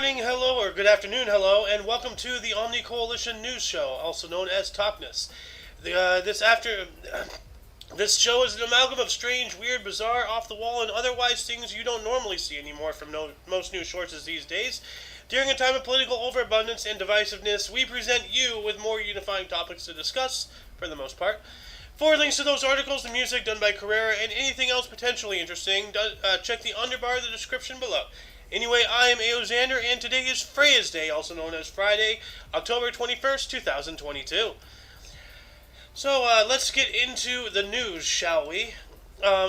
morning, hello, or good afternoon, hello, and welcome to the Omni Coalition News Show, also known as TOCNS. This show is an amalgam of strange, weird, bizarre, off-the-wall, and otherwise things you don't normally see anymore from most news sources these days. During a time of political overabundance and divisiveness, we present you with more unifying topics to discuss, for the most part. For links to those articles, the music done by Carrera, and anything else potentially interesting, check the underbar of the description below. Anyway, I am Aoxander, and today is Freya's Day, also known as Friday, October 21st, 2022. So, let's get into the news, shall we?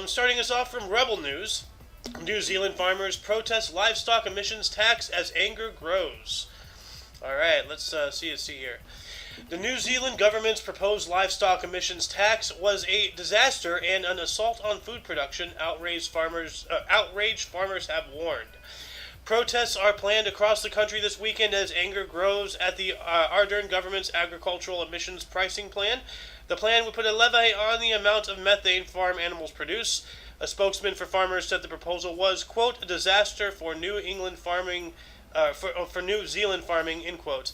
Starting us off from Rebel News. New Zealand farmers protest livestock emissions tax as anger grows. Alright, let's see here. The New Zealand government's proposed livestock emissions tax was a disaster and an assault on food production, outraged farmers have warned. Protests are planned across the country this weekend as anger grows at the Ardern government's agricultural emissions pricing plan. The plan would put a levy on the amount of methane farm animals produce. A spokesman for farmers said the proposal was, quote, a disaster for New England farming, for New Zealand farming, end quote.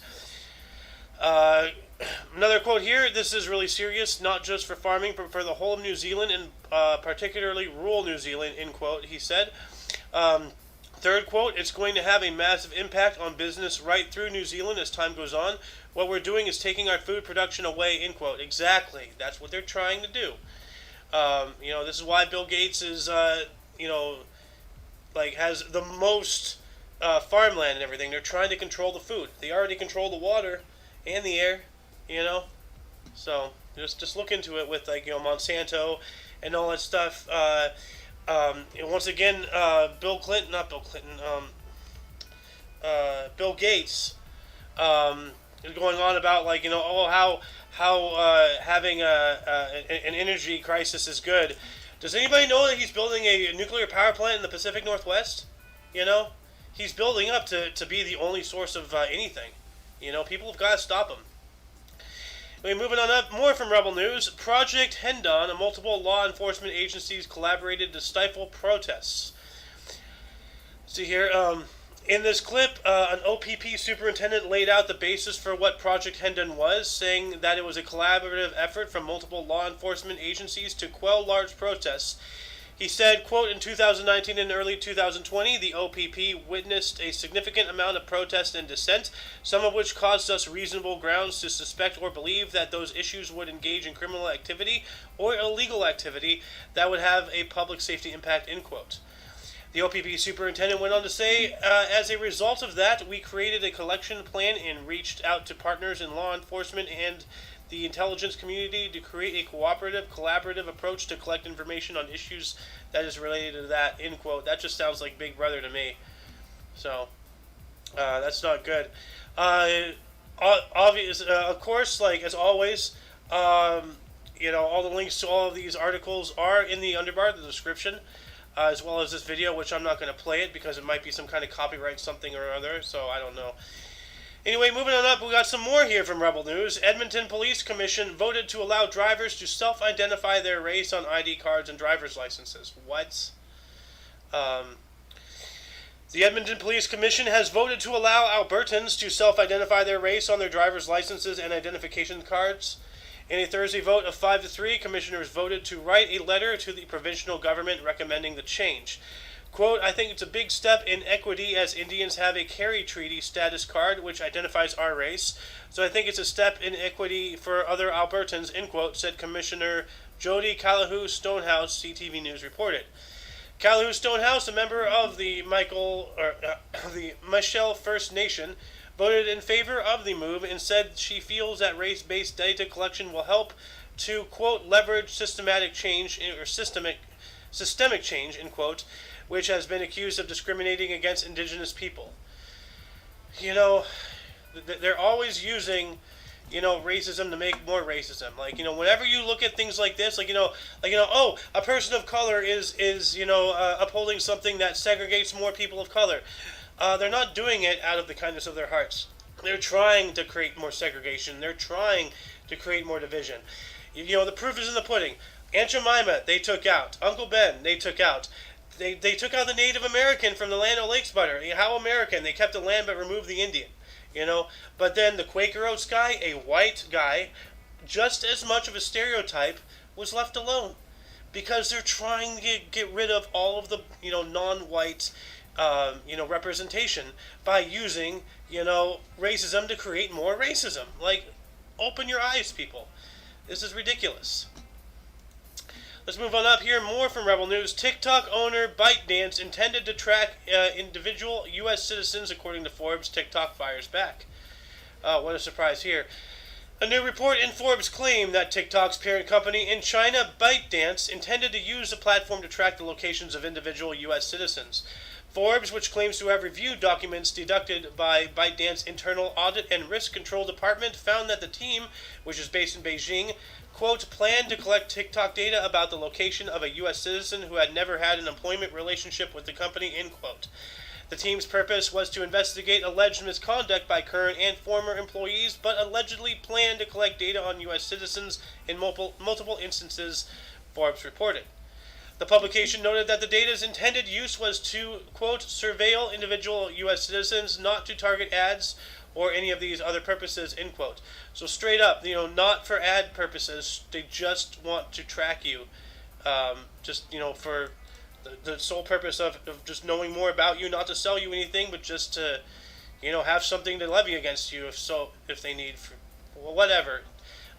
Another quote here, this is really serious, not just for farming, but for the whole of New Zealand, and particularly rural New Zealand, end quote, he said. Third quote, it's going to have a massive impact on business right through New Zealand as time goes on. What we're doing is taking our food production away, end quote. Exactly. That's what they're trying to do. This is why Bill Gates is, has the most farmland and everything. They're trying to control the food. They already control the water and the air, So, just look into it with, Monsanto and all that stuff. Once again, Bill Gates is going on about how having an energy crisis is good. Does anybody know that he's building a nuclear power plant in the Pacific Northwest? He's building up to be the only source of anything. People have got to stop him. Moving on up, more from Rebel News. Project Hendon, multiple law enforcement agencies collaborated to stifle protests. See here, in this clip, an OPP superintendent laid out the basis for what Project Hendon was, saying that it was a collaborative effort from multiple law enforcement agencies to quell large protests. He said, quote, in 2019 and early 2020, the OPP witnessed a significant amount of protest and dissent, some of which caused us reasonable grounds to suspect or believe that those issues would engage in criminal activity or illegal activity that would have a public safety impact, end quote. The OPP superintendent went on to say, as a result of that, we created a collection plan and reached out to partners in law enforcement and the intelligence community to create a collaborative approach to collect information on issues that is related to that, end quote. That just sounds like Big Brother to me. So, that's not good. Of course, as always, all the links to all of these articles are in the underbar, the description, as well as this video, which I'm not going to play it because it might be some kind of copyright something or other, so I don't know. Anyway, moving on up, we got some more here from Rebel News. Edmonton Police Commission voted to allow drivers to self-identify their race on ID cards and driver's licenses. What? The Edmonton Police Commission has voted to allow Albertans to self-identify their race on their driver's licenses and identification cards. In a Thursday vote of 5-3, commissioners voted to write a letter to the provincial government recommending the change. Quote, I think it's a big step in equity as Indians have a Carey Treaty status card which identifies our race. So I think it's a step in equity for other Albertans, end quote, said Commissioner Jody Calahoo Stonehouse, CTV News reported. Calahoo Stonehouse, a member of the Michelle First Nation, voted in favor of the move and said she feels that race-based data collection will help to, quote, leverage systemic change, end quote, which has been accused of discriminating against Indigenous people. They're always using, racism to make more racism. Whenever you look at things like this, a person of color is upholding something that segregates more people of color. They're not doing it out of the kindness of their hearts. They're trying to create more segregation. They're trying to create more division. The proof is in the pudding. Aunt Jemima, they took out. Uncle Ben, they took out. They took out the Native American from the land of Lake Sputter. How American? They kept the land but removed the Indian. But then the Quaker Oats guy, a white guy, just as much of a stereotype, was left alone because they're trying to get rid of all of the non-white representation by using racism to create more racism. Like, open your eyes, people. This is ridiculous. Let's move on up here. More from Rebel News. TikTok owner ByteDance intended to track individual U.S. citizens, according to Forbes. TikTok fires back. What a surprise here. A new report in Forbes claimed that TikTok's parent company in China, ByteDance, intended to use the platform to track the locations of individual U.S. citizens. Forbes, which claims to have reviewed documents deducted by ByteDance's internal audit and risk control department, found that the team, which is based in Beijing, quote, planned to collect TikTok data about the location of a U.S. citizen who had never had an employment relationship with the company, end quote. The team's purpose was to investigate alleged misconduct by current and former employees, but allegedly planned to collect data on U.S. citizens in multiple instances, Forbes reported. The publication noted that the data's intended use was to, quote, surveil individual U.S. citizens, not to target ads or any of these other purposes, end quote. So straight up, not for ad purposes. They just want to track you, for the sole purpose of just knowing more about you, not to sell you anything, but just to, have something to levy against you if they need, whatever.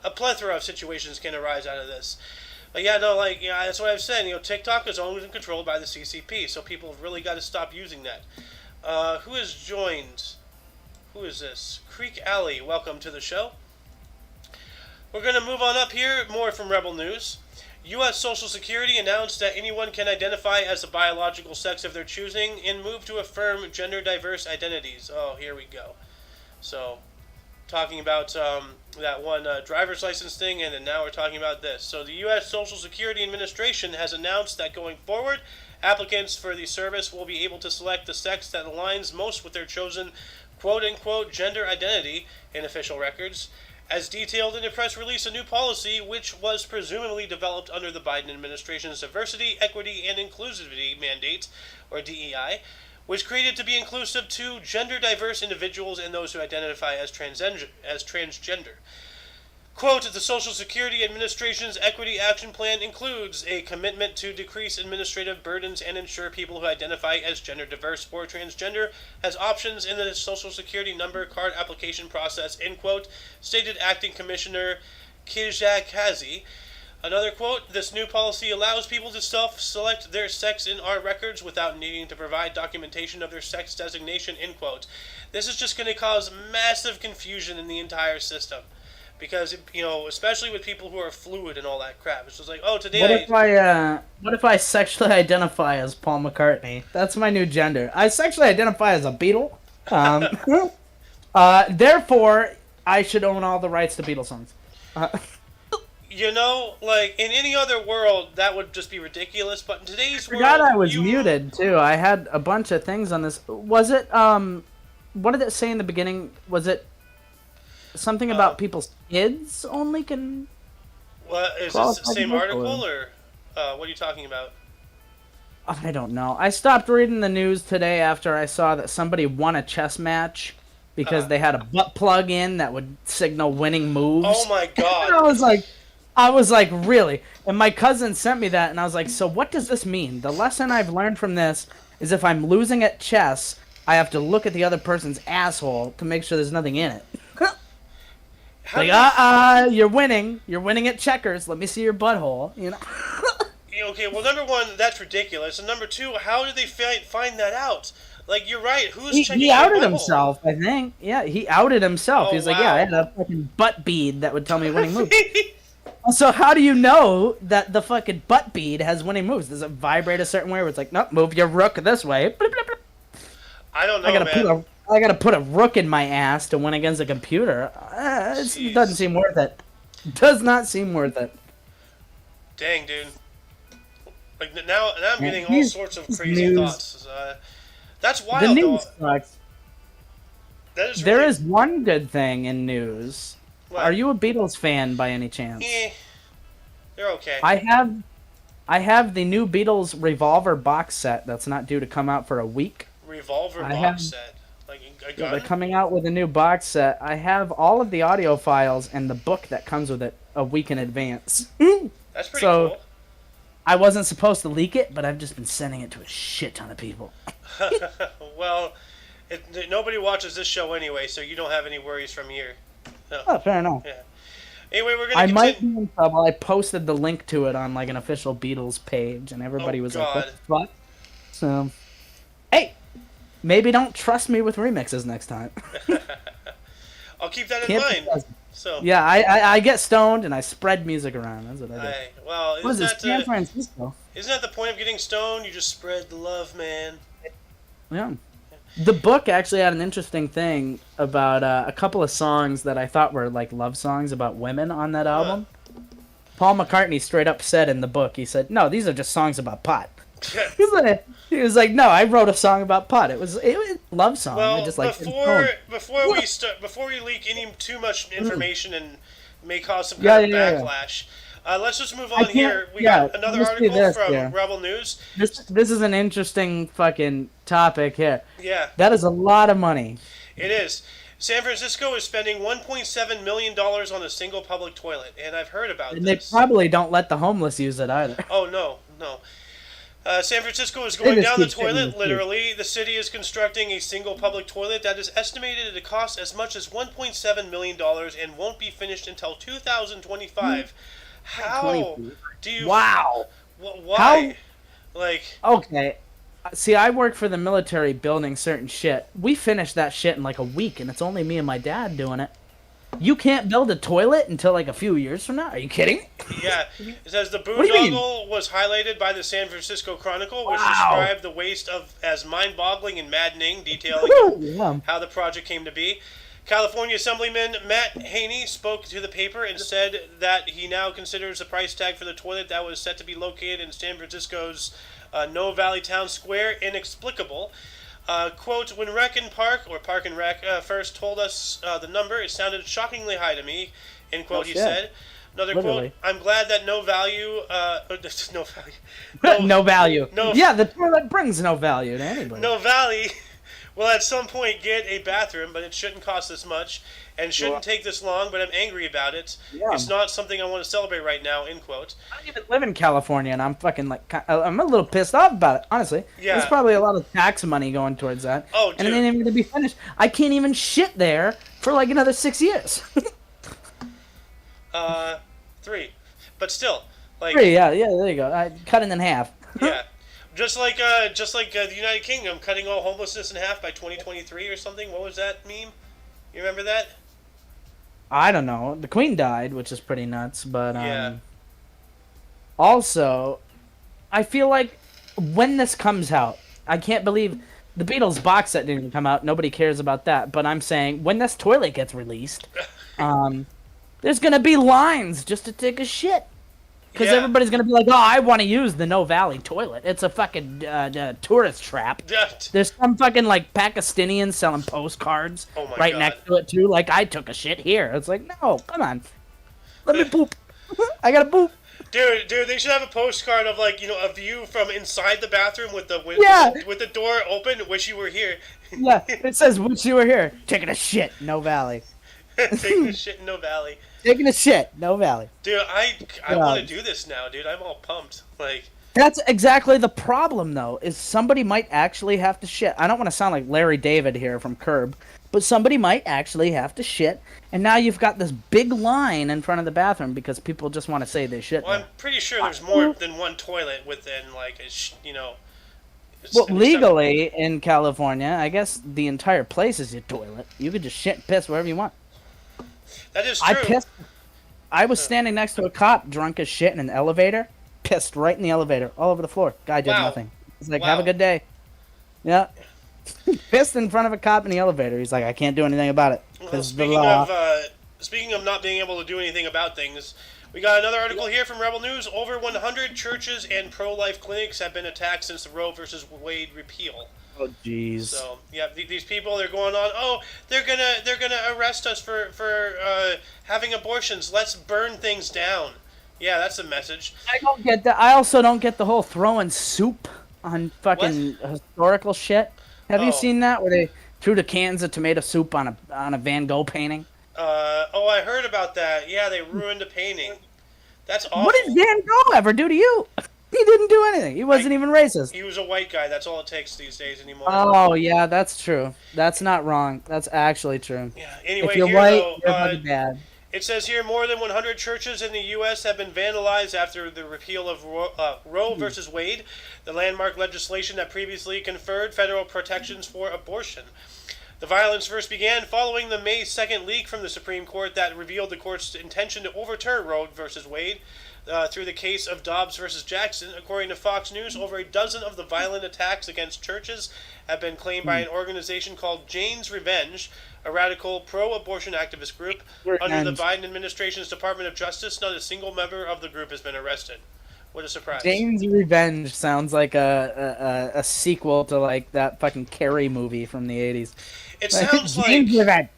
A plethora of situations can arise out of this. But that's what I've said. TikTok is owned and controlled by the CCP, so people have really got to stop using that. Who has joined? Who is this? Creek Alley, welcome to the show. We're going to move on up here. More from Rebel News. U.S. Social Security announced that anyone can identify as the biological sex of their choosing and move to affirm gender-diverse identities. Oh, here we go. So, talking about that one driver's license thing, and then now we're talking about this. So, the U.S. Social Security Administration has announced that going forward, applicants for the service will be able to select the sex that aligns most with their chosen quote-unquote gender identity in official records. As detailed in a press release, a new policy, which was presumably developed under the Biden administration's Diversity, Equity, and Inclusivity Mandate, or DEI, was created to be inclusive to gender-diverse individuals and those who identify as transgender. Quote, the Social Security Administration's Equity Action Plan includes a commitment to decrease administrative burdens and ensure people who identify as gender diverse or transgender has options in the Social Security number card application process, end quote, stated Acting Commissioner Kijakazi. Another quote, this new policy allows people to self-select their sex in our records without needing to provide documentation of their sex designation, end quote. This is just going to cause massive confusion in the entire system. Because, especially with people who are fluid and all that crap. It's just like, oh, today What if I sexually identify as Paul McCartney? That's my new gender. I sexually identify as a Beatle. Therefore, I should own all the rights to Beatles songs. In any other world, that would just be ridiculous. But in today's world... I forgot I was muted, too. I had a bunch of things on this. Was it, what did it say in the beginning? Was it something about people's kids only can... What, is this the same article, or what are you talking about? I don't know. I stopped reading the news today after I saw that somebody won a chess match because they had a butt plug in that would signal winning moves. Oh my god. And I was like, really? And my cousin sent me that, and I was like, so what does this mean? The lesson I've learned from this is if I'm losing at chess, I have to look at the other person's asshole to make sure there's nothing in it. You're winning. You're winning at checkers. Let me see your butthole. Okay, well, number one, that's ridiculous. And number two, how did they find that out? Like, you're right. Who's checking? He outed himself, I think. Yeah, he outed himself. Oh, He's like, yeah, I had a fucking butt bead that would tell me winning moves. So how do you know that the fucking butt bead has winning moves? Does it vibrate a certain way where it's like, nope, move your rook this way? I don't know, man. I gotta put a rook in my ass to win against a computer. It doesn't seem worth it. Does not seem worth it. Dang, dude. Like now I'm getting all sorts of crazy thoughts. That's wild. The news sucks. There really... is one good thing in news. What? Are you a Beatles fan by any chance? They're okay. I I have the new Beatles Revolver box set that's not due to come out for a week. Revolver I have box set. Like a Yeah, they're gun? coming out with a new box set. I have all of the audio files and the book that comes with it a week in advance. That's pretty So cool. I wasn't supposed to leak it, but I've just been sending it to a shit ton of people. Well, nobody watches this show anyway, so you don't have any worries from here. No. Oh, fair enough. Yeah. Anyway, we're I gonna might be continue. in trouble. I posted the link to it on like an official Beatles page, and Oh everybody was like, "What God. the fuck?" So, hey, maybe don't trust me with remixes next time. I'll keep that in Can't be mind. trusted. So, Yeah, I get stoned and I spread music around. That's what I do. well, What is this, San Francisco? isn't that the point of getting stoned? You just spread the love, man. Yeah. The book actually had an interesting thing about a couple of songs that I thought were like love songs about women on that album. Paul McCartney straight up said in the book, he said, "No, these are just songs about pot." He was like, "No, I wrote a song about pot. It was a love song. I Well, just like before we leak any too much information and may cause some Yeah, kind of yeah, yeah. backlash, let's just move I on can't- here. We yeah, got another let's do article this, from yeah. Rebel News. This is an interesting fucking topic here. Yeah, That is a lot of money. it is. San Francisco is spending $1.7 million on a single public toilet, and I've heard about And they this. probably don't let the homeless use it either. Oh, no, no. San Francisco is They going just down the keep shitting toilet, the food. literally. The city is constructing a single public toilet that is estimated to cost as much as $1.7 million and won't be finished until 2025. How do you... Wow. Why? Like... Okay. See, I work for the military building certain shit. We finished that shit in like a week, and it's only me and my dad doing it. You can't build a toilet until like a few years from now? Are you kidding? Yeah. It says the do you mean? boondoggle was highlighted by the San Francisco Chronicle, which Wow. described the waste as mind-boggling and maddening, detailing Yeah. how the project came to be. California Assemblyman Matt Haney spoke to the paper and said that he now considers the price tag for the toilet that was set to be located in San Francisco's No Valley Town Square inexplicable. Quote, when Rec and Park, or Park and Rec, first told us the number, it sounded shockingly high to me, end quote, he shit. said. Another Literally. quote, I'm glad that no value, no value, No value. no- Yeah, the toilet brings no value to anybody. no valley will at some point get a bathroom, but it shouldn't cost this much and shouldn't take this long, but I'm angry about it. Yeah. It's not something I want to celebrate right now, end quote. I don't even live in California, and I'm fucking like, I'm a little pissed off about it, honestly. Yeah. There's probably a lot of tax money going towards that. Oh, and it dude. ain't even going to be finished. I can't even shit there for like another 6 years. 3. But still, like, 3, yeah, there you go. I cut it in half. yeah. Just like the United Kingdom cutting all homelessness in half by 2023 or something. What was that meme? You remember that? I don't know. The Queen died, which is pretty nuts, but Yeah. also, I feel like when this comes out, I can't believe the Beatles box set didn't come out. Nobody cares about that, but I'm saying when this toilet gets released, there's gonna be lines just to take a shit. Because Yeah. everybody's gonna be like, "Oh, I want to use the No Valley toilet. It's a fucking tourist trap." There's some fucking like Pakistanians selling postcards Oh my right God. next to it too. Like, I took a shit here. It's like, no, come on, let me poop. I gotta poop. Dude, they should have a postcard of like, a view from inside the bathroom with the Yeah. with the door open. Wish you were here. Yeah, it says, "Wish you were here, taking a shit, No Valley, Taking a shit in No Valley. taking a shit, No Valley." Dude, I Yeah. want to do this now, dude. I'm all pumped. Like, That's exactly the problem, though, is somebody might actually have to shit. I don't want to sound like Larry David here from Curb, but somebody might actually have to shit, and now you've got this big line in front of the bathroom because people just want to say they shit well, there. I'm pretty sure there's more than one toilet within like it's Well, an legally in California, I guess the entire place is your toilet. You could just shit and piss wherever you want. That is true. I pissed. I was standing next to a cop, drunk as shit, in an elevator. Pissed right in the elevator, all over the floor. Guy did Wow. nothing. He's like, Wow. "Have a good day." Yeah. Pissed in front of a cop in the elevator. He's like, "I can't do anything about it." Well, 'Cause the law. speaking of not being able to do anything about things, we got another article here from Rebel News. Over 100 churches and pro-life clinics have been attacked since the Roe versus Wade repeal. Oh, jeez. So yeah, these people, they're going on. Oh, they're gonna arrest us for having abortions. Let's burn things down. Yeah, that's the message. I don't get that. I also don't get the whole throwing soup on What? fucking historical shit. Have you Oh, seen that where they threw the cans of tomato soup on a Van Gogh painting? oh, I heard about that. Yeah, they ruined a painting. That's What did awful. Van Gogh ever do to you? He didn't do anything. He I wasn't even racist. He was a white guy. That's all it takes these days anymore. Oh yeah, that's true. That's not wrong. That's actually true. Yeah. If Anyway, you're here white, though, you're fucking bad. it says here more than 100 churches in the U.S. have been vandalized after the repeal of Roe versus Wade, the landmark legislation that previously conferred federal protections for abortion. The violence first began following the May 2nd leak from the Supreme Court that revealed the court's intention to overturn Roe versus Wade through the case of Dobbs versus Jackson. According to Fox News, over a dozen of the violent attacks against churches have been claimed by an organization called Jane's Revenge, a radical pro-abortion activist group. Under the Biden administration's Department of Justice, not a single member of the group has been arrested. What a surprise. Jane's Revenge sounds like a sequel to like that fucking Carrie movie from the 80s. It sounds like Jane's Revenge.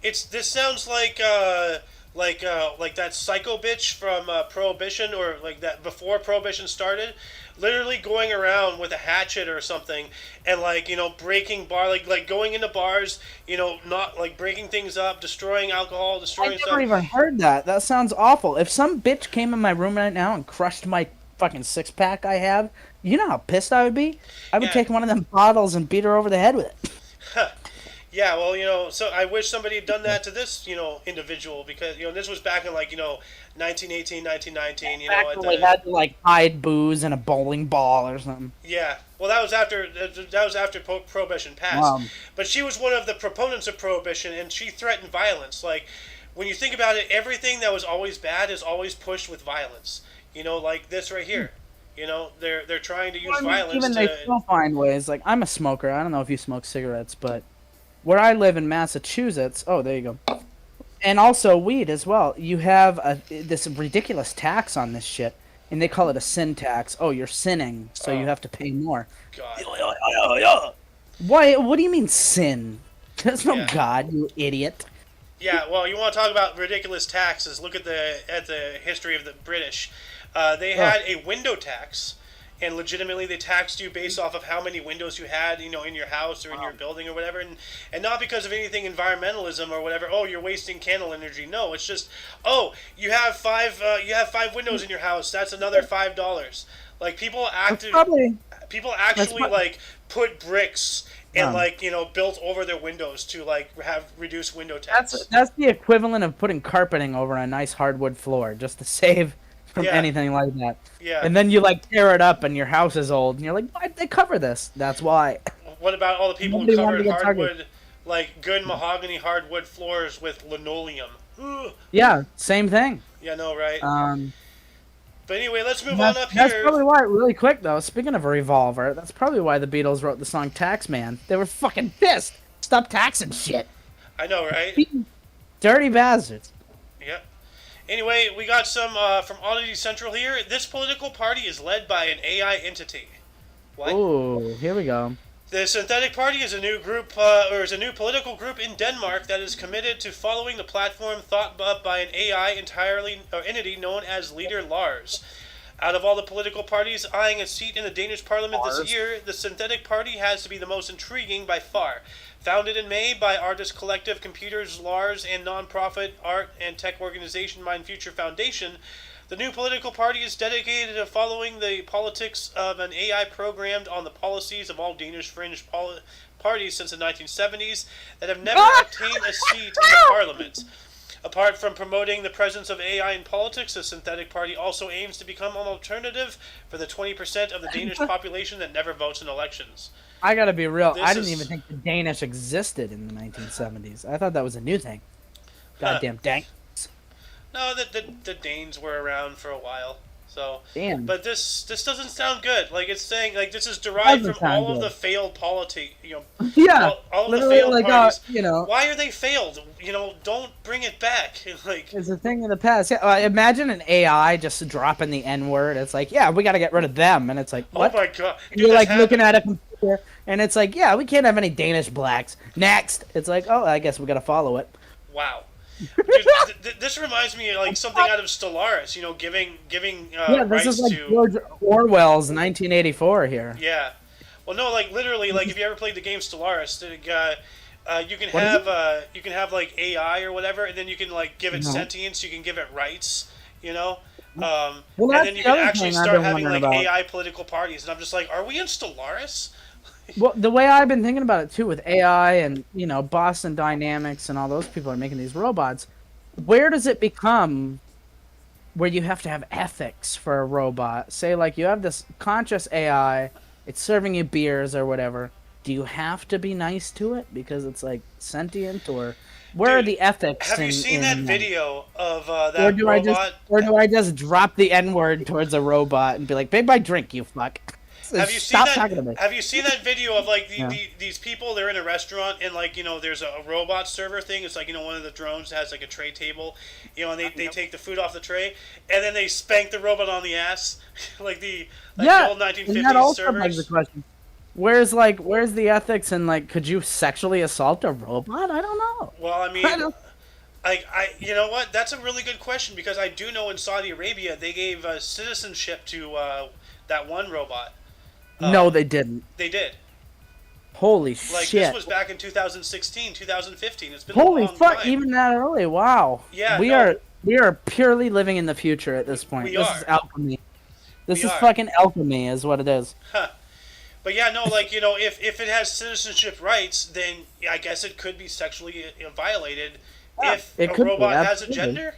this sounds like that psycho bitch from Prohibition, or like that before Prohibition started, literally going around with a hatchet or something and breaking like going into bars, not like breaking things up, destroying alcohol, destroying I stuff. never even heard that. That sounds awful. If some bitch came in my room right now and crushed my fucking 6-pack I have, you know how pissed I would be? I would take one of them bottles and beat her over the head with it. Yeah, well, so I wish somebody had done that to this, individual, because, this was back in, 1918, 1919, Back when we had to, like, hide booze in a bowling ball or something. Yeah, well, that was after Prohibition passed. Wow. But she was one of the proponents of Prohibition, and she threatened violence. Like, when you think about it, everything that was always bad is always pushed with violence. Like this right here. They're trying to use violence even to... they still find ways. Like, I'm a smoker. I don't know if you smoke cigarettes, but... Where I live in Massachusetts, oh, there you go, and also weed as well. You have this ridiculous tax on this shit, and they call it a sin tax. Oh, you're sinning, so you have to pay more. God. Why? What do you mean sin? There's no Yeah. God, you idiot. Yeah, well, you want to talk about ridiculous taxes? Look at the history of the British. They had a window tax, and legitimately they taxed you based off of how many windows you had, in your house or in your building or whatever, and not because of anything environmentalism or whatever. Oh, you're wasting candle energy. No, it's just, you have five windows in your house. That's another $5. Like people actually like put bricks and built over their windows to have reduced window tax. That's the equivalent of putting carpeting over a nice hardwood floor just to save from anything like that. Yeah. And then you tear it up and your house is old and you're like, why'd they cover this? That's why. What about all the people Nobody who wanted covered to get hardwood, good mahogany hardwood floors with linoleum? Ugh. Yeah, same thing. Yeah, no, right? But anyway, let's move on up here. That's probably why, really quick though, speaking of a revolver, that's probably why the Beatles wrote the song Tax Man. They were fucking pissed. Stop taxing shit. I know, right? Dirty bastards. Yeah. Anyway, we got some from Oddity Central here. This political party is led by an AI entity. What? Oh, here we go. The Synthetic Party is a new group, is a new political group in Denmark that is committed to following the platform thought up by an AI entity known as Leader Lars. Out of all the political parties eyeing a seat in the Danish parliament this year, the Synthetic Party has to be the most intriguing by far. Founded in May by artist collective Computers Lars and nonprofit art and tech organization Mind Future Foundation, the new political party is dedicated to following the politics of an AI programmed on the policies of all Danish fringe parties since the 1970s that have never obtained a seat in the parliament. Apart from promoting the presence of AI in politics, the Synthetic Party also aims to become an alternative for the 20% of the Danish population that never votes in elections. I gotta be real. I didn't even think the Danish existed in the 1970s. I thought that was a new thing. Goddamn Danes. No, the Danes were around for a while. So, damn. But this doesn't sound good. Like it's saying this is derived from all of the failed polity. Yeah. All of the failed parties. You why are they failed? Don't bring it back. It's a thing in the past. Yeah, imagine an AI just dropping the N word. It's like, yeah, we got to get rid of them, and it's like, what? Oh my god! Dude, you're looking at a computer, and it's like, yeah, we can't have any Danish blacks. Next, it's like, oh, I guess we got to follow it. Wow. Dude, this reminds me of like something out of Stellaris. Giving Yeah, this is rights like to. George Orwell's 1984 here. Yeah. Well, no, like literally, like if you ever played the game Stellaris, What is it? you can have like AI or whatever, and then you can like give it No. sentience. You can give it rights. You know. Well, And that's then you the can other actually thing I've start been having wondering like about. AI political parties, and I'm just like, are we in Stellaris? Well, the way I've been thinking about it too, with AI and Boston Dynamics and all those people are making these robots. Where does it become where you have to have ethics for a robot? Say, like, you have this conscious AI, it's serving you beers or whatever. Do you have to be nice to it because it's like sentient, or where are Dude, the ethics have you seen that in that? video of Or that do I just robot? or do I just drop the N word towards a robot and be like, "Babe, my drink, you fuck." Have you seen Stop that? talking to me. Have you seen that video of like Yeah. these people? They're in a restaurant and like there's a robot server thing. It's like one of the drones has like a tray table, and they take the food off the tray and then they spank the robot on the ass, like the Yeah, old and that 1950s also begs the servers. question. Where's the ethics and like could you sexually assault a robot? I don't know. Well, I I mean, don't you know what? That's a really good question because I do know in Saudi Arabia they gave citizenship to that one robot. No, they didn't. They did. Holy Like this shit. was back in 2016, 2015. It's been a Holy long fuck, time. even that early. Wow. Yeah, We no, are we are purely living in the future at this point. we This is are. alchemy. This We is are. fucking alchemy is what it is. Huh. But yeah, no, like if it has citizenship rights, then I guess it could be sexually violated Yeah, if it a could be, robot has a absolutely. gender.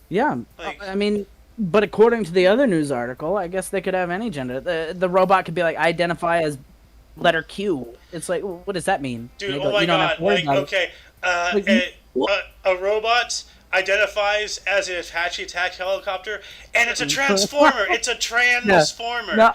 Yeah. Like, I mean, but according to the other news article, I guess they could have any gender. The robot could be like identify as letter Q. It's like, what does that mean? dude, You oh my you don't have god, to worry like about it. okay, Like, you- a robot identifies as an Apache attack helicopter, and it's a transformer. It's a Yeah. transformer. No,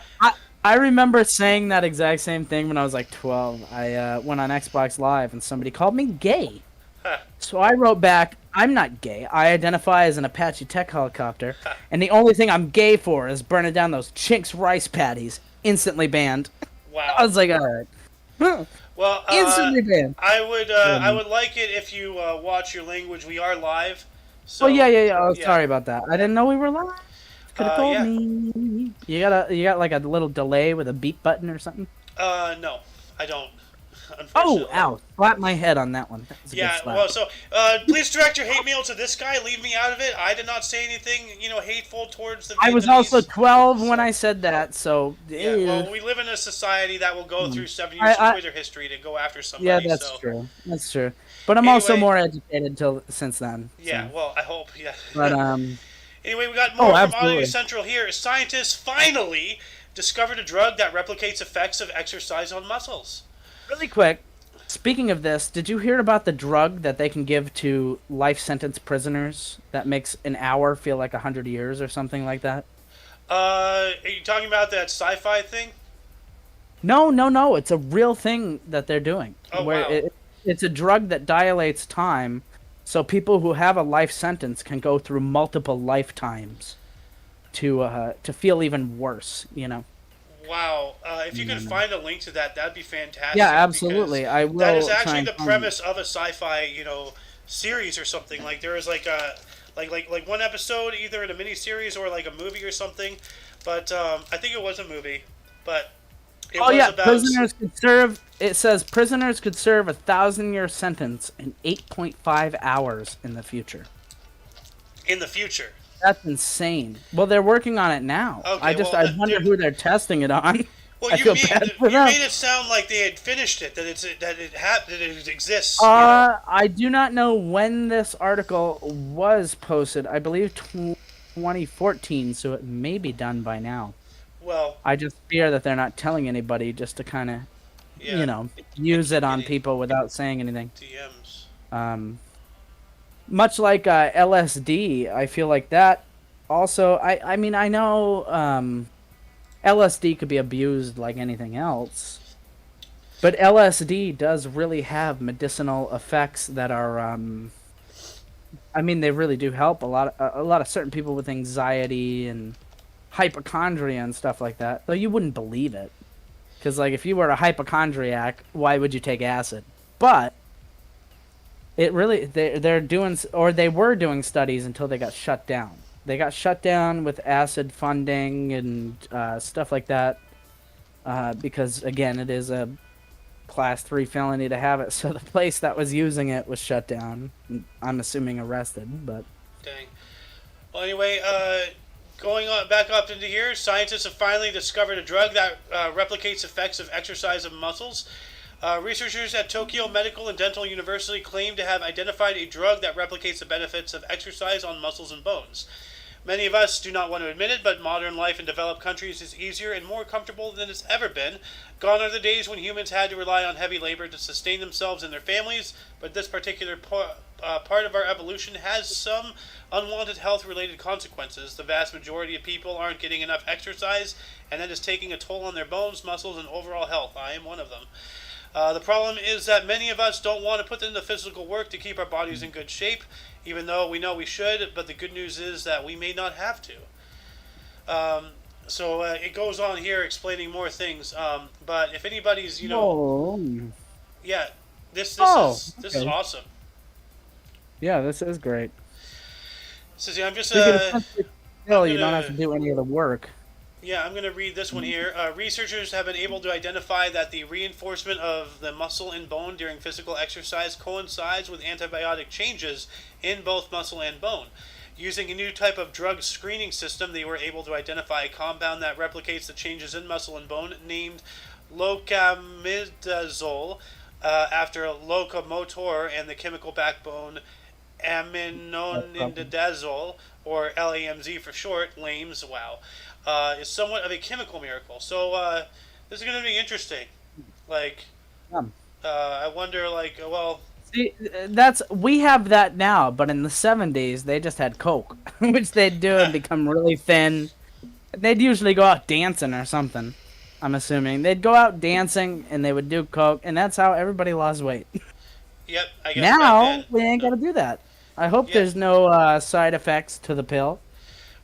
I remember saying that exact same thing when I was like 12. I went on Xbox Live and somebody called me gay. Huh. So I wrote back, I'm not gay. I identify as an Apache tech helicopter, and the only thing I'm gay for is burning down those Chinks rice patties. Instantly banned. I Wow. was like, all right. Well, Instantly banned. I would like it if you watch your language. We are live, Oh so yeah. Oh, yeah, sorry about that. I didn't know we were live. Could have told yeah. me. You got like a little delay with a beat button or something. No, I don't. Oh, Unfortunately. ow! Slap my head on that one. That was a Yeah, good slap. well, so please direct your hate mail to this guy. Leave me out of it. I did not say anything, hateful towards the I was Vietnamese. also 12 when So, I said that, so yeah, well, we live in a society that will go through 7 years I- of I- Twitter history to go after yeah, somebody. that's So, true. That's true. But I'm also anyway, more educated till since then. yeah, So. well, I hope, yeah. But Anyway, we got oh, more from Audio absolutely. Central here. Scientists finally discovered a drug that replicates effects of exercise on muscles. Really quick, speaking of this, did you hear about the drug that they can give to life sentence prisoners that makes an hour feel like 100 years or something like that? Are you talking about that sci-fi thing? No. It's a real thing that they're doing. Oh, where wow. it's a drug that dilates time, so people who have a life sentence can go through multiple lifetimes to feel even worse. Wow. If you can find a link to that, that'd be fantastic. Yeah, absolutely. because I will. That is try actually and the find it. premise of a sci-fi, series or something. Like there is like a like one episode either in a miniseries or like a movie or something. But I think it was a movie. But it Oh was yeah, about prisoners could serve. It says prisoners could serve a 1,000-year sentence in 8.5 hours in the future. in the future. That's insane. Well, they're working on it now. Okay, well, I wonder who they're testing it on. Well, I you feel made bad for you them. made it sound like they had finished it, that it exists. I do not know when this article was posted. I believe 2014, so it may be done by now. Well, I just fear that they're not telling anybody just to kind of, yeah. use it on Getting people without saying anything. DMs. Much like LSD, I feel like that also. I mean, I know LSD could be abused like anything else, but LSD does really have medicinal effects that are. I mean, they really do help a lot of certain people with anxiety and hypochondria and stuff like that. Though you wouldn't believe it, because like if you were a hypochondriac, why would you take acid? But It really they're doing, or they were doing studies until they got shut down. They got shut down with acid funding and stuff like that because again it is a class 3 felony to have it. So the place that was using it was shut down. I'm assuming arrested, but Dang. Well, anyway, going on back up into here, scientists have finally discovered a drug that replicates effects of exercise of muscles. Researchers at Tokyo Medical and Dental University claim to have identified a drug that replicates the benefits of exercise on muscles and bones. Many of us do not want to admit it, but modern life in developed countries is easier and more comfortable than it's ever been. Gone are the days when humans had to rely on heavy labor to sustain themselves and their families, but this particular part of our evolution has some unwanted health-related consequences. The vast majority of people aren't getting enough exercise, and that is taking a toll on their bones, muscles, and overall health. I am one of them. The problem is that many of us don't want to put in the physical work to keep our bodies in good shape, even though we know we should, but the good news is that we may not have to. So it goes on here explaining more things. But if anybody's, yeah, this is awesome. Yeah, this is great. So see, I'm just You don't have to do any of the work. Yeah, I'm going to read this one here. Researchers have been able to identify that the reinforcement of the muscle and bone during physical exercise coincides with antibiotic changes in both muscle and bone. Using a new type of drug screening system, they were able to identify a compound that replicates the changes in muscle and bone named locamidazole after locomotor and the chemical backbone aminonidazole, or LAMZ for short, LAMS, wow, is somewhat of a chemical miracle. So this is going to be interesting. Like, I wonder, like, well... See, we have that now, but in the 70s, they just had Coke, which they'd do and become really thin. They'd usually go out dancing or something, I'm assuming. They'd go out dancing, and they would do Coke, and that's how everybody lost weight. Yep, I guess now, we ain't got to do that. I hope there's no side effects to the pill.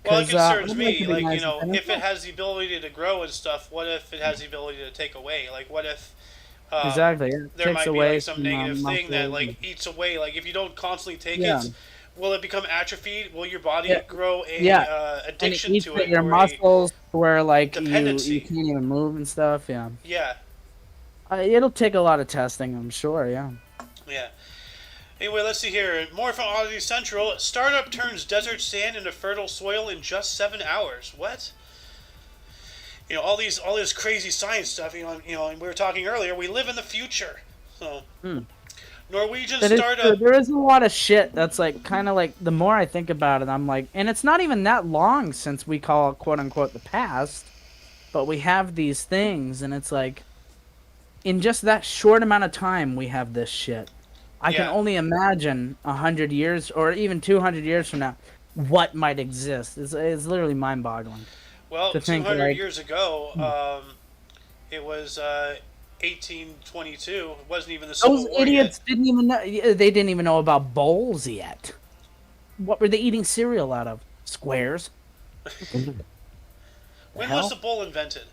Well, it concerns me, like, you know, if it has the ability to grow and stuff, what if it has the ability to take away? Like, what if... exactly. There might be like some negative thing that like eats away. Like if you don't constantly take it, will it become atrophied? Will your body grow a addiction to it? Your muscles where like you can't even move and stuff. Yeah. Yeah. It'll take a lot of testing, I'm sure. Yeah. Yeah. Anyway, let's see here. More from Oddity Central. Startup turns desert sand into fertile soil in just 7 hours. What? You know, all this crazy science stuff. You know, and we were talking earlier. We live in the future. So, Norwegian startup. There is a lot of shit that's like kind of like the more I think about it, I'm like, and it's not even that long since we call quote unquote the past, but we have these things, and it's like, in just that short amount of time, we have this shit. I can only imagine 100 years or even 200 years from now what might exist. It's literally mind-boggling. Well, 200 years ago, it was 1822. It wasn't even the Civil War yet. Those idiots didn't even know. They didn't even know about bowls yet. What were they eating cereal out of? Squares. When was the bowl invented?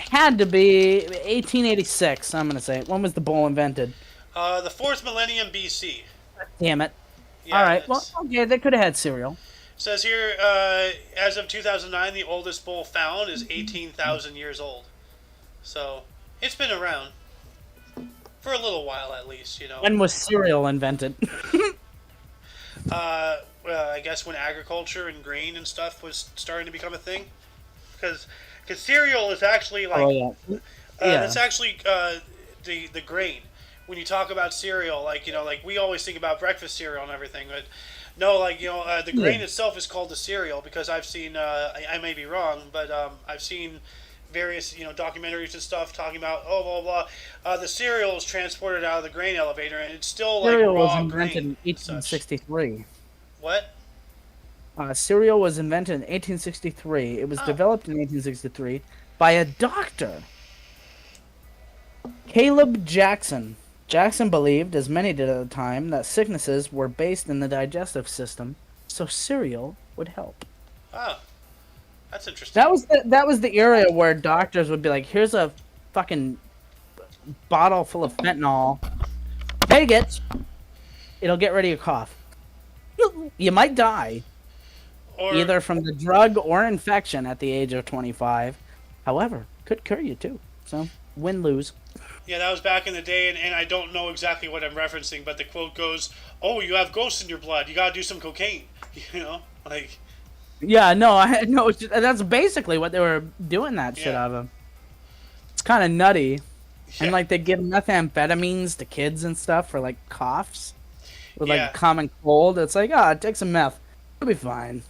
Had to be 1886. I'm gonna say. When was the bowl invented? The 4th millennium BC. Damn it. Yeah, all right. Well, okay. They could have had cereal. Says here, as of 2009, the oldest bowl found is 18,000 years old. So, it's been around. For a little while, at least, you know. When was cereal invented? I guess when agriculture and grain and stuff was starting to become a thing. Because cereal is actually, like... It's actually the grain. When you talk about cereal, like, you know, like, we always think about breakfast cereal and everything, but... No, like, you know, the grain itself is called the cereal because I've seen, I may be wrong, but I've seen various, you know, documentaries and stuff talking about, blah, blah, blah. The cereal is transported out of the grain elevator, and it's still, like, cereal raw was invented grain. in 1863. What? Cereal was invented in 1863. It was developed in 1863 by a doctor, Caleb Jackson. Jackson believed, as many did at the time, that sicknesses were based in the digestive system, so cereal would help. Oh, that's interesting. That was the area where doctors would be like, "Here's a fucking bottle full of fentanyl. take it, it'll get rid of your cough. You might die Or either from the drug or infection at the age of 25. However, could cure you too. So win lose. yeah, that was back in the day, and I don't know exactly what I'm referencing, but the quote goes, "Oh, you have ghosts in your blood. You gotta do some cocaine." You know, like Yeah, no, I no. That's basically what they were doing that shit Yeah. out of. It's kind of nutty, yeah, and like they give methamphetamines to kids and stuff for like coughs with like a yeah. common cold. It's like, take some meth, you'll be fine.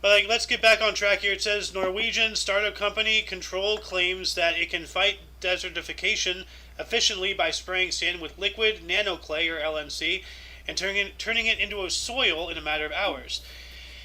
But like, let's get back on track here. It says Norwegian startup company Control claims that it can fight desertification efficiently by spraying sand with liquid nanoclay or LNC and turning it into a soil in a matter of hours.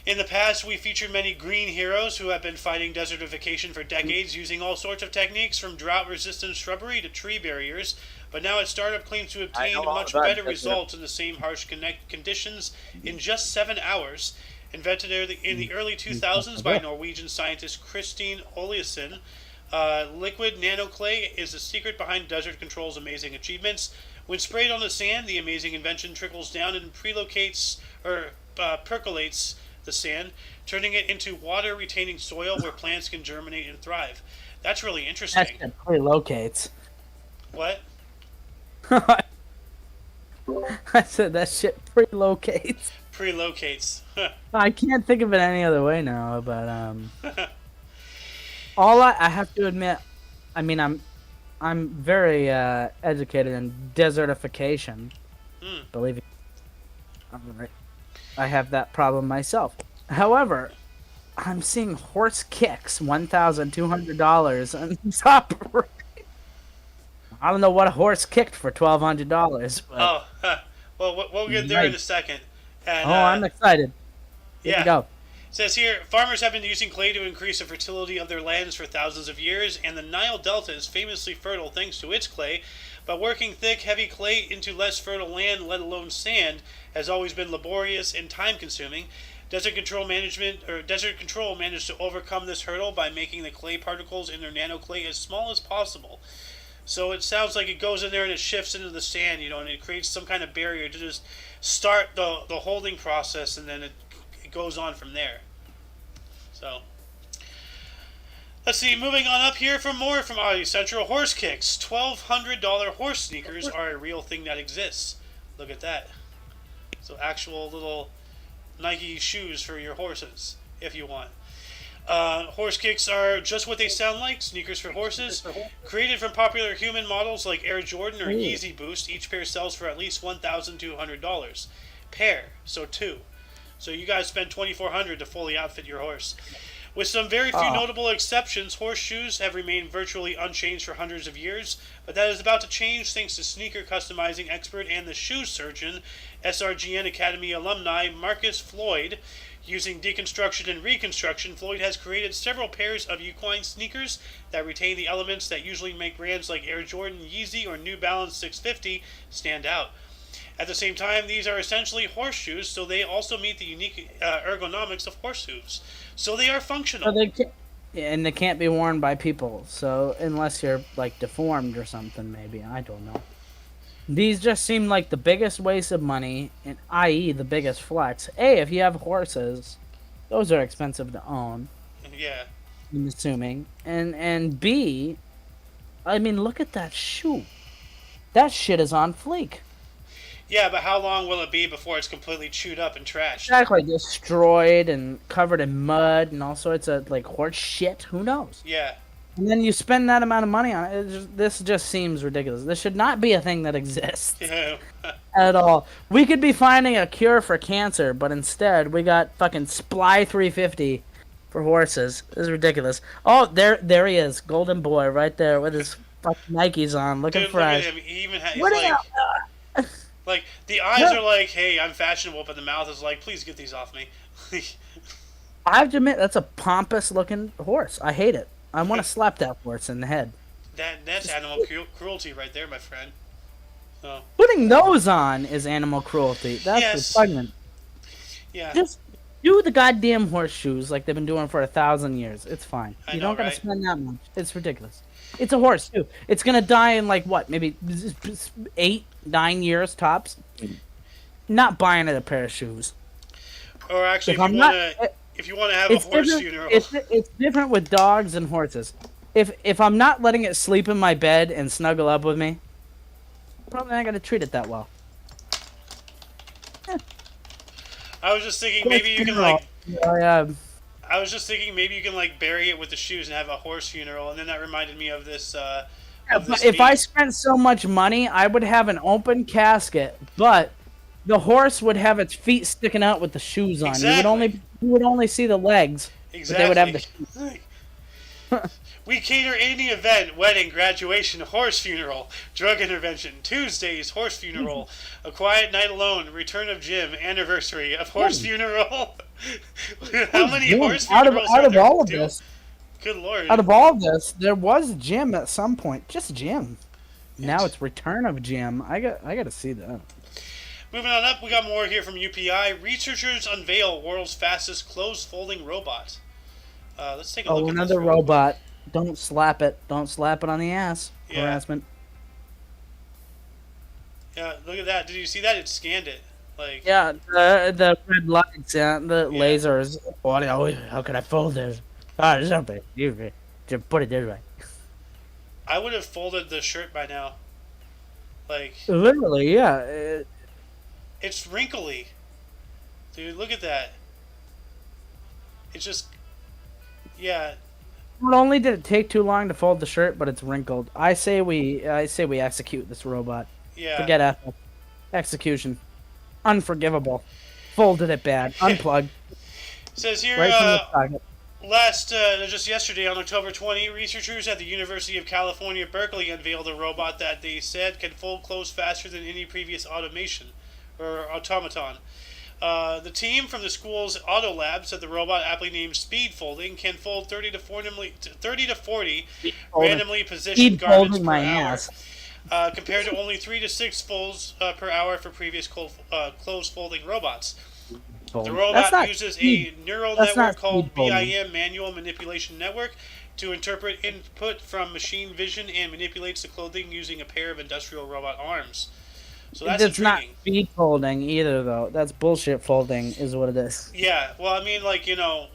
In the past, we featured many green heroes who have been fighting desertification for decades using all sorts of techniques from drought-resistant shrubbery to tree barriers. But now its startup claims to obtain much better results in the same harsh conditions in just 7 hours. Invented in the early 2000s by Norwegian scientist Christine Oleasen, liquid nanoclay is the secret behind Desert Control's amazing achievements. When sprayed on the sand, the amazing invention trickles down and percolates the sand, turning it into water-retaining soil where plants can germinate and thrive. That's really That interesting. shit relocates. What? I said that shit relocates. Prelocates. I can't think of it any other way now, but all I have to admit, I mean, I'm very educated in desertification. Believe it. Alright. I have that problem myself. However, I'm seeing horse kicks $1,200 on top. Right. I don't know what a horse kicked for $1,200, but Oh, well, we'll get there in a second. And, I'm excited. Here we yeah. go. It says here, farmers have been using clay to increase the fertility of their lands for thousands of years, and the Nile Delta is famously fertile thanks to its clay. But working thick, heavy clay into less fertile land, let alone sand, has always been laborious and time-consuming. Desert Control managed to overcome this hurdle by making the clay particles in their nanoclay as small as possible. So it sounds like it goes in there and it shifts into the sand, and it creates some kind of barrier to just start the holding process, and then it goes on from there. So let's see, moving on up here for more from Audio Central. Horse kicks. $1,200 horse sneakers are a real thing that exists. Look at that. So actual little Nike shoes for your horses, if you want. Horse kicks are just what they sound like, sneakers for horses. Created from popular human models like Air Jordan or Yeezy Boost, each pair sells for at least $1,200. Pair, so two. So you guys spend $2,400 to fully outfit your horse. With some very few notable exceptions, horseshoes have remained virtually unchanged for hundreds of years, but that is about to change thanks to sneaker customizing expert and the shoe surgeon, SRGN Academy alumni Marcus Floyd. Using deconstruction and reconstruction, Floyd has created several pairs of equine sneakers that retain the elements that usually make brands like Air Jordan, Yeezy, or New Balance 650 stand out. At the same time, these are essentially horseshoes, so they also meet the unique ergonomics of horse hooves. So they are functional. And they can't be worn by people. So unless you're like deformed or something, maybe, I don't know. These just seem like the biggest waste of money, and i.e. the biggest flex. A, if you have horses, those are expensive to own. Yeah. I'm assuming. And B, I mean, look at that shoe. That shit is on fleek. Yeah, but how long will it be before it's completely chewed up and trashed? Exactly, destroyed and covered in mud and all sorts of like horse shit. Who knows? Yeah. And then you spend that amount of money on it. This just seems ridiculous. This should not be a thing that exists Yeah. at all. We could be finding a cure for cancer, but instead we got fucking Sply 350 for horses. This is ridiculous. Oh, there he is, Golden Boy, right there with his fucking Nikes on, looking Dude, fresh. look at him. He even has What like the eyes are like, "Hey, I'm fashionable," but the mouth is like, "Please get these off me." I have to admit, that's a pompous looking horse. I hate it. I want to slap that horse in the head. That's animal cruelty right there, my friend. So, Putting those on is animal cruelty. That's Yes. repugnant. yeah. Just do the goddamn horseshoes like they've been doing for 1,000 years. It's fine. I You know, don't gotta right? spend that much. It's ridiculous. It's a horse too. It's gonna die in like what? Maybe 9 years tops, not buying it a pair of shoes. Or actually, If I'm not, if you want to have a it's horse different. funeral, It's different with dogs and horses. If I'm not letting it sleep in my bed and snuggle up with me, probably not gonna treat it that well. I was just thinking maybe you can like. I, I was just thinking maybe you can like bury it with the shoes and have a horse funeral, and then that reminded me of this. Of this if I meme. spent so much money, I would have an open casket, but the horse would have its feet sticking out with the shoes on. Exactly. You would only see the legs, Exactly. but they would have the shoes. We cater any event: wedding, graduation, horse funeral, drug intervention, Tuesdays, horse funeral, a quiet night alone, return of Jim, anniversary of horse funeral. How many horse funerals out are of there? all of Dude? this? Good lord. Out of all of this, there was Jim at some point. Just Jim. Now it's Return of Jim. I got to see that. Moving on up, we got more here from UPI. Researchers unveil world's fastest closed folding robot. Let's take a look at Another this. robot. Don't slap it. Don't slap it on the ass. Yeah. Harassment. Yeah, look at that. Did you see that? It scanned it. Like. Yeah, the red lights, the lasers. How can I fold this? Oh, something. You just put it this way. I would have folded the shirt by now. Like. Literally, yeah. It's wrinkly. Dude, look at that. It's just. Yeah. Not only did it take too long to fold the shirt, but it's wrinkled. I say we execute this robot. Yeah. Forget ethics. Execution. Unforgivable. Folded it bad. Unplugged. Says here, Right from the socket. just yesterday on October 20, researchers at the University of California, Berkeley unveiled a robot that they said can fold clothes faster than any previous automation or automaton. The team from the school's auto lab said the robot, aptly named Speed Folding, can fold 30 to 40 randomly positioned garments per hour, compared to only 3 to 6 folds per hour for previous clothes folding robots. The robot uses a neural network called BIM, Manual Manipulation Network, to interpret input from machine vision and manipulates the clothing using a pair of industrial robot arms. So that's not intriguing. speed folding either, though. That's bullshit folding, is what it is. Yeah, well, I mean, like,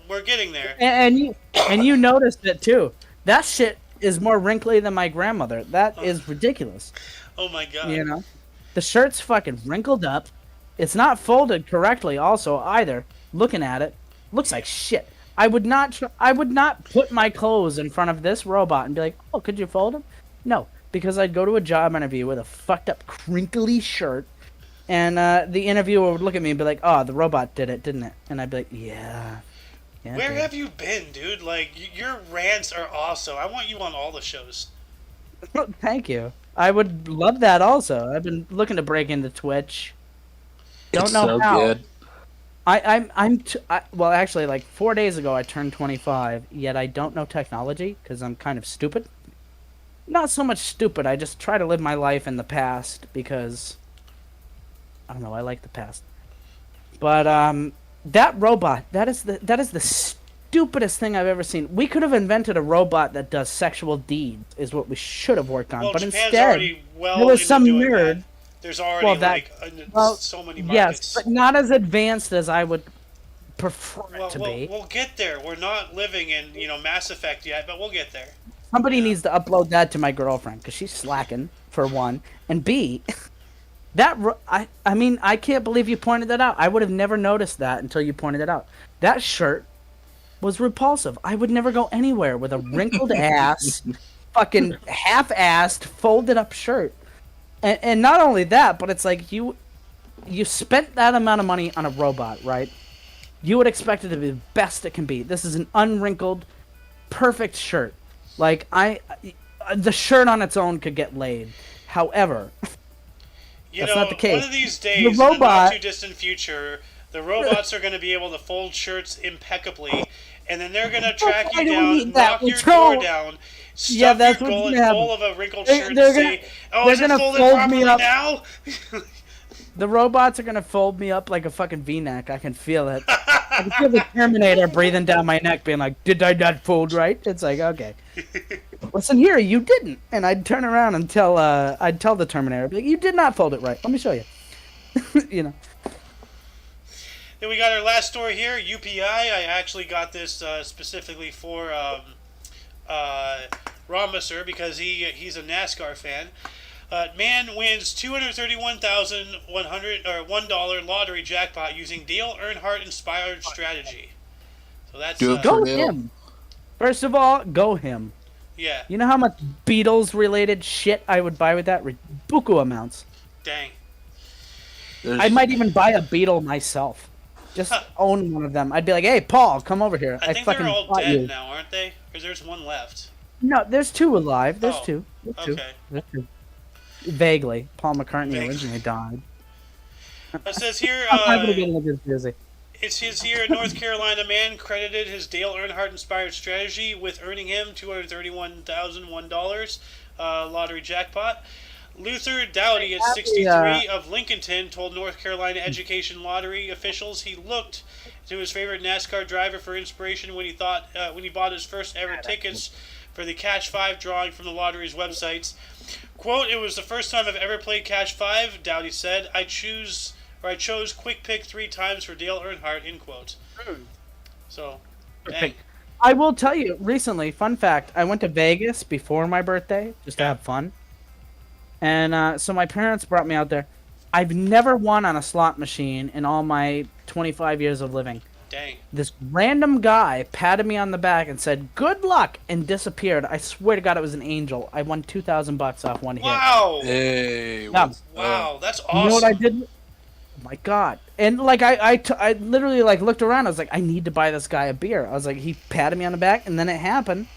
we're getting there. And you noticed it too. That shit is more wrinkly than my grandmother. That is ridiculous. Oh my god. You know, the shirt's fucking wrinkled up. It's not folded correctly. Also, either looking at it, looks like shit. I would not put my clothes in front of this robot and be like, "Oh, could you fold them?" No. Because I'd go to a job interview with a fucked up, crinkly shirt, and the interviewer would look at me and be like, "Oh, the robot did it, didn't it?" And I'd be like, "Yeah." Where have you been, dude? Like, your rants are awesome. I want you on all the shows. Thank you. I would love that also. I've been looking to break into Twitch. Don't know so how. good. Well, actually, like 4 days ago, I turned 25. Yet I don't know technology because I'm kind of stupid. Not so much stupid. I just try to live my life in the past because I don't know. I like the past. But that robot, that is the stupidest thing I've ever seen. We could have invented a robot that does sexual deeds. Is what we should have worked on. Well, but Japan's instead, already well there was into some doing nerd. that. There's already so many markets. Yes, but not as advanced as I would prefer it to be. We'll get there. We're not living in Mass Effect yet, but we'll get there. Somebody needs to upload that to my girlfriend because she's slacking for one, and B, I mean I can't believe you pointed that out. I would have never noticed that until you pointed it out. That shirt was repulsive. I would never go anywhere with a wrinkled ass, fucking half-assed, folded up shirt. And not only that, but it's like you spent that amount of money on a robot, right? You would expect it to be the best it can be. This is an unwrinkled, perfect shirt. Like the shirt on its own could get laid. However, that's not the case. One of these days, in the not too distant future, the robots are going to be able to fold shirts impeccably, and then they're going to track you down, knock your door down, stuff your gullet full of a wrinkled shirt, and say, "Oh, is it folded properly now?" The robots are gonna fold me up like a fucking V-neck. I can feel it. I can feel the Terminator breathing down my neck, being like, "Did I not fold right?" It's like, okay. listen here, you didn't. And I'd turn around and I'd tell the Terminator, I'd be like, you did not fold it right. Let me show you. You know. Then we got our last story here, UPI. I actually got this specifically for Ramisser because he's a NASCAR fan. Man wins $231,101 lottery jackpot using Dale Earnhardt inspired strategy. So that's go him. First of all, go him. Yeah. You know how much Beatles related shit I would buy with that? Buku amounts. Dang. I might even buy a Beetle myself. Just own one of them. I'd be like, hey, Paul, come over here. I think they're all dead now, aren't they? Because there's one left. No, there's two alive. There's two. Okay. There's two. Vaguely. Paul McCartney originally died. It says here, it says here, in North Carolina, man credited his Dale Earnhardt inspired strategy with earning him $231,001 lottery jackpot. Luther Dowdy, at 63, of Lincolnton, told North Carolina Education Lottery officials he looked to his favorite NASCAR driver for inspiration when he bought his first ever tickets for the Catch 5 drawing from the lottery's websites. Quote, "It was the first time I've ever played Catch 5, Dowdy said. I chose Quick Pick 3 times for Dale Earnhardt," end quote. So, dang. I will tell you, recently, fun fact, I went to Vegas before my birthday just to have fun. And so my parents brought me out there. I've never won on a slot machine in all my 25 years of living. Dang. This random guy patted me on the back and said, "Good luck," and disappeared. I swear to God, it was an angel. I won $2,000 off one hit. Wow. Hey. Wow, that's awesome. You know what I did? Oh my God. And like I literally like looked around. I was like, I need to buy this guy a beer. I was like, he patted me on the back, and then it happened.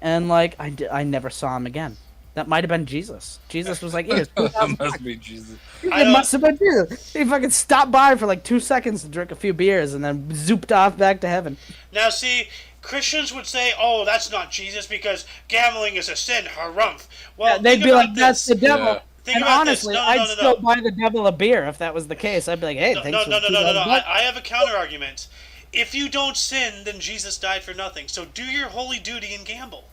And like I never saw him again. That might have been Jesus. Jesus was like, "Here's $2,000." Must be Jesus. It must have been Jesus. He fucking stopped by for like 2 seconds to drink a few beers and then zooped off back to heaven. Now, see, Christians would say, "Oh, that's not Jesus because gambling is a sin, harumph." Well, yeah, they'd be like, "That's the devil." Yeah. And honestly, I'd still buy the devil a beer if that was the case. I'd be like, "Hey, thanks for no. $2,000." I have a counter argument. If you don't sin, then Jesus died for nothing. So do your holy duty and gamble.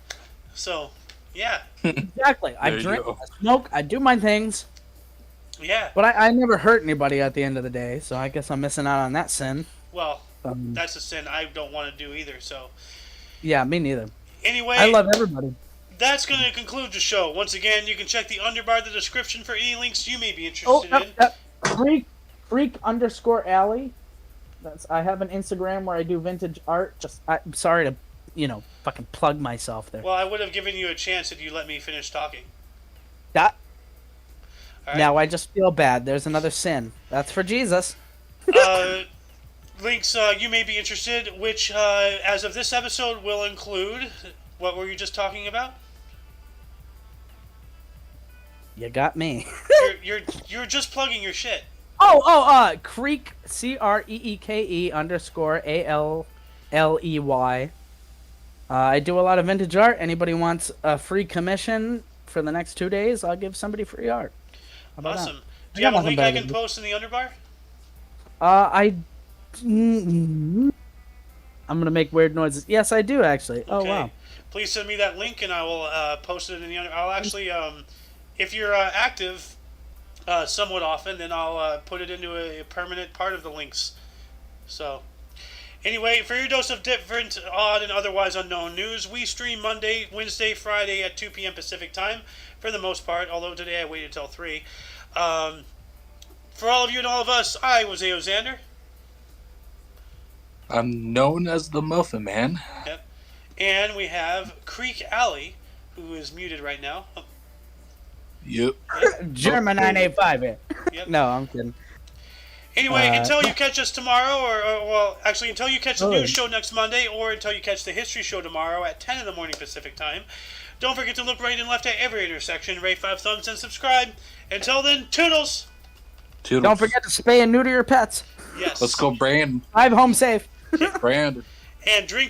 So, yeah. Exactly. I drink, I smoke, I do my things. Yeah. But I never hurt anybody at the end of the day, so I guess I'm missing out on that sin. Well, that's a sin I don't want to do either, so. Yeah, me neither. Anyway. I love everybody. That's going to conclude the show. Once again, you can check the underbar of the description for any links you may be interested in. Freak_alley. I have an Instagram where I do vintage art. I'm sorry to, fucking plug myself there. Well, I would have given you a chance if you let me finish talking. That. Right. Now I just feel bad. There's another sin. That's for Jesus. Links you may be interested, which, as of this episode, will include... What were you just talking about? You got me. you're just plugging your shit. Creek, CREEKE_ALLEY. I do a lot of vintage art. Anybody wants a free commission for the next 2 days, I'll give somebody free art. How about Awesome. that? Do you have a link I can post in the underbar? I'm gonna make weird noises. Yes, I do actually. Okay. Oh wow. Please send me that link and I will post it in the underbar. I'll actually, if you're active somewhat often, then I'll put it into a permanent part of the links. So, anyway, for your dose of different, odd, and otherwise unknown news, we stream Monday, Wednesday, Friday at 2 p.m. Pacific time, for the most part, although today I waited till 3. For all of you and all of us, I was A.O. Xander. I'm known as the Muffin Man. Yep. And we have Creek Alley, who is muted right now. Oh. Yep. German 985 here. Yep. No, I'm kidding. Anyway, until you catch us tomorrow, until you catch the news show next Monday, or until you catch the history show tomorrow at 10 in the morning Pacific time, don't forget to look right and left at every intersection, rate 5 thumbs, and subscribe. Until then, toodles! Toodles. Don't forget to spay and neuter your pets. Yes. Let's go, Brand. I'm home safe. Brand. And drink